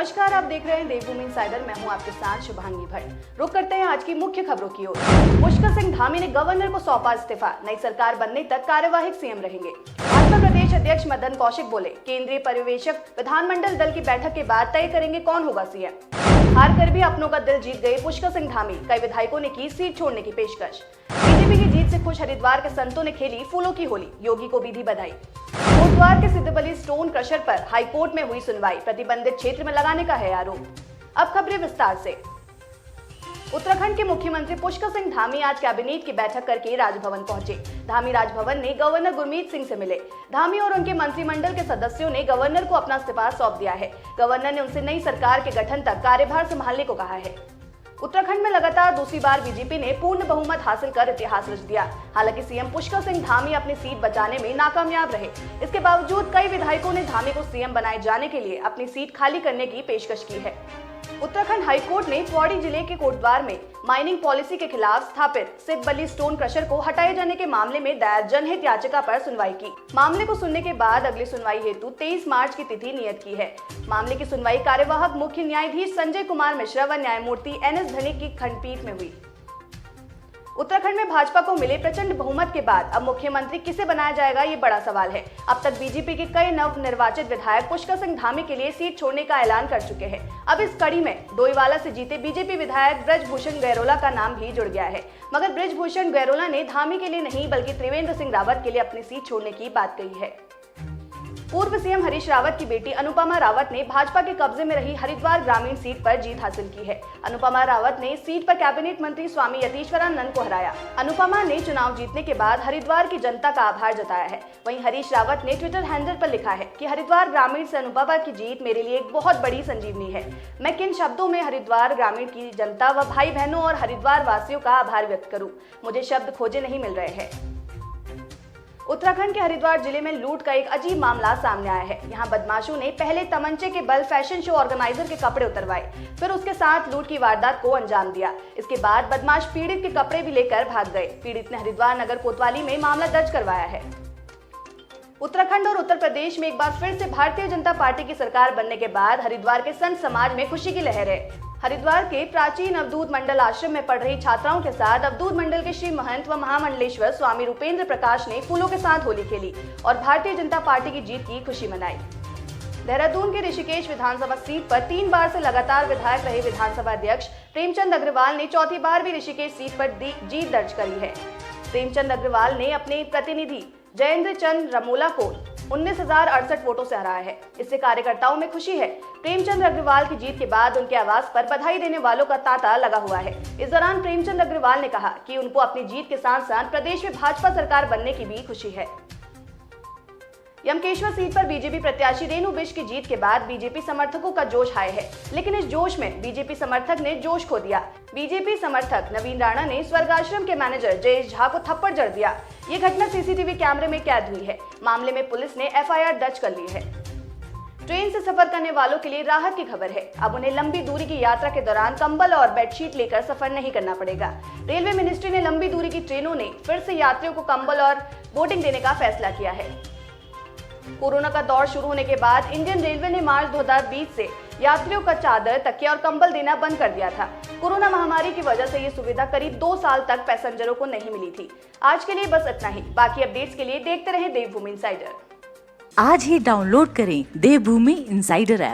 नमस्कार, आप देख रहे हैं देवभूमि इनसाइडर। मैं हूं आपके साथ शुभांगी भट्ट। रुक करते हैं आज की मुख्य खबरों की ओर। पुष्कर सिंह धामी ने गवर्नर को सौंपा इस्तीफा, नई सरकार बनने तक कार्यवाहक सीएम रहेंगे। भाजपा प्रदेश अध्यक्ष मदन कौशिक बोले, केंद्रीय पर्यवेक्षक विधानमंडल दल की बैठक के बाद तय करेंगे कौन होगा सीएम। हार कर भी अपनों का दिल जीत गए पुष्कर सिंह धामी, कई विधायकों ने की सीट छोड़ने की पेशकश। बीजेपी की जीत से खुश हरिद्वार के संतों ने खेली फूलों की होली, योगी को भी दी बधाई। कोटद्वार के सिद्धबली स्टोन क्रशर पर हाईकोर्ट में हुई सुनवाई, प्रतिबंधित क्षेत्र में लगाने का है आरोप। अब खबरें विस्तार से। उत्तराखंड के मुख्यमंत्री पुष्कर सिंह धामी आज कैबिनेट की बैठक करके राजभवन पहुंचे। धामी राजभवन ने गवर्नर गुरमीत सिंह से मिले। धामी और उनके मंत्रिमंडल के सदस्यों ने गवर्नर को अपना इस्तीफा सौंप दिया है। गवर्नर ने उनसे नई सरकार के गठन तक कार्यभार संभालने को कहा है। उत्तराखंड में लगातार दूसरी बार बीजेपी ने पूर्ण बहुमत हासिल कर इतिहास रच दिया। हालांकि सीएम पुष्कर सिंह धामी अपनी सीट बचाने में नाकामयाब रहे। इसके बावजूद कई विधायकों ने धामी को सीएम बनाए जाने के लिए अपनी सीट खाली करने की पेशकश की है। उत्तराखंड हाईकोर्ट ने पौड़ी जिले के कोटद्वार में माइनिंग पॉलिसी के खिलाफ स्थापित सिद्धबली स्टोन क्रशर को हटाए जाने के मामले में दायर जनहित याचिका पर सुनवाई की। मामले को सुनने के बाद अगली सुनवाई हेतु 23 मार्च की तिथि नियत की है। मामले की सुनवाई कार्यवाहक मुख्य न्यायाधीश संजय कुमार मिश्रा व न्यायमूर्ति एनएस धनिक की खंडपीठ में हुई। उत्तराखंड में भाजपा को मिले प्रचंड बहुमत के बाद अब मुख्यमंत्री किसे बनाया जाएगा, ये बड़ा सवाल है। अब तक बीजेपी के कई नव निर्वाचित विधायक पुष्कर सिंह धामी के लिए सीट छोड़ने का ऐलान कर चुके हैं। अब इस कड़ी में डोईवाला से जीते बीजेपी विधायक ब्रजभूषण गैरोला का नाम भी जुड़ गया है। मगर ब्रजभूषण गैरोला ने धामी के लिए नहीं बल्कि त्रिवेंद्र सिंह रावत के लिए अपनी सीट छोड़ने की बात कही है। पूर्व सीएम हरीश रावत की बेटी अनुपमा रावत ने भाजपा के कब्जे में रही हरिद्वार ग्रामीण सीट पर जीत हासिल की है। अनुपमा रावत ने इस सीट पर कैबिनेट मंत्री स्वामी यतीश्वरानंद को हराया। अनुपमा ने चुनाव जीतने के बाद हरिद्वार की जनता का आभार जताया है। वहीं हरीश रावत ने ट्विटर हैंडल पर लिखा है कि हरिद्वार ग्रामीण से अनुपमा की जीत मेरे लिए एक बहुत बड़ी संजीवनी है। मैं किन शब्दों में हरिद्वार ग्रामीण की जनता व भाई बहनों और हरिद्वार वासियों का आभार व्यक्त करूं, मुझे शब्द खोजे नहीं मिल रहे हैं। उत्तराखंड के हरिद्वार जिले में लूट का एक अजीब मामला सामने आया है। यहाँ बदमाशों ने पहले तमंचे के बल फैशन शो ऑर्गेनाइजर के कपड़े उतरवाए, फिर उसके साथ लूट की वारदात को अंजाम दिया। इसके बाद बदमाश पीड़ित के कपड़े भी लेकर भाग गए। पीड़ित ने हरिद्वार नगर कोतवाली में मामला दर्ज करवाया है। उत्तराखंड और उत्तर प्रदेश में एक बार फिर से भारतीय जनता पार्टी की सरकार बनने के बाद हरिद्वार के संत समाज में खुशी की लहर है। हरिद्वार के प्राचीन अवधूत मंडल आश्रम में पढ़ रही छात्राओं के साथ अवधूत मंडल के श्री महंत व महामंडलेश्वर स्वामी रूपेंद्र प्रकाश ने फूलों के साथ होली खेली और भारतीय जनता पार्टी की जीत की खुशी मनाई। देहरादून के ऋषिकेश विधानसभा सीट पर 3 बार से लगातार विधायक रहे विधानसभा अध्यक्ष प्रेमचंद अग्रवाल ने चौथी बार भी ऋषिकेश सीट पर जीत दर्ज करी है। प्रेमचंद अग्रवाल ने अपने प्रतिनिधि जयेंद्र चंद रमोला को 19,068 वोटों से हराया है। इससे कार्यकर्ताओं में खुशी है। प्रेमचंद अग्रवाल की जीत के बाद उनके आवास पर बधाई देने वालों का तांता लगा हुआ है। इस दौरान प्रेमचंद अग्रवाल ने कहा कि उनको अपनी जीत के साथ साथ प्रदेश में भाजपा सरकार बनने की भी खुशी है। यमकेश्वर सीट पर बीजेपी प्रत्याशी रेणु बिष्ट की जीत के बाद बीजेपी समर्थकों का जोश हाई है, लेकिन इस जोश में बीजेपी समर्थक ने जोश खो दिया। बीजेपी समर्थक नवीन राणा ने स्वर्गाश्रम के मैनेजर जयेश झा को थप्पड़ जड़ दिया। ये घटना सीसीटीवी कैमरे में कैद हुई है। मामले में पुलिस ने एफआईआर दर्ज कर ली है। ट्रेन से सफर करने वालों के लिए राहत की खबर है। अब उन्हें लंबी दूरी की यात्रा के दौरान कंबल और बेडशीट लेकर सफर नहीं करना पड़ेगा। रेलवे मिनिस्ट्री ने लंबी दूरी की ट्रेनों ने फिर से यात्रियों को कंबल और बोर्डिंग देने का फैसला किया है। कोरोना का दौर शुरू होने के बाद इंडियन रेलवे ने मार्च 2020 से यात्रियों का चादर, तकिया और कंबल देना बंद कर दिया था। कोरोना महामारी की वजह से ये सुविधा करीब 2 साल तक पैसेंजरों को नहीं मिली थी। आज के लिए बस इतना ही। बाकी अपडेट्स के लिए देखते रहें देवभूमि इनसाइडर। आज ही डाउनलोड करें देवभूमि इनसाइडर ऐप।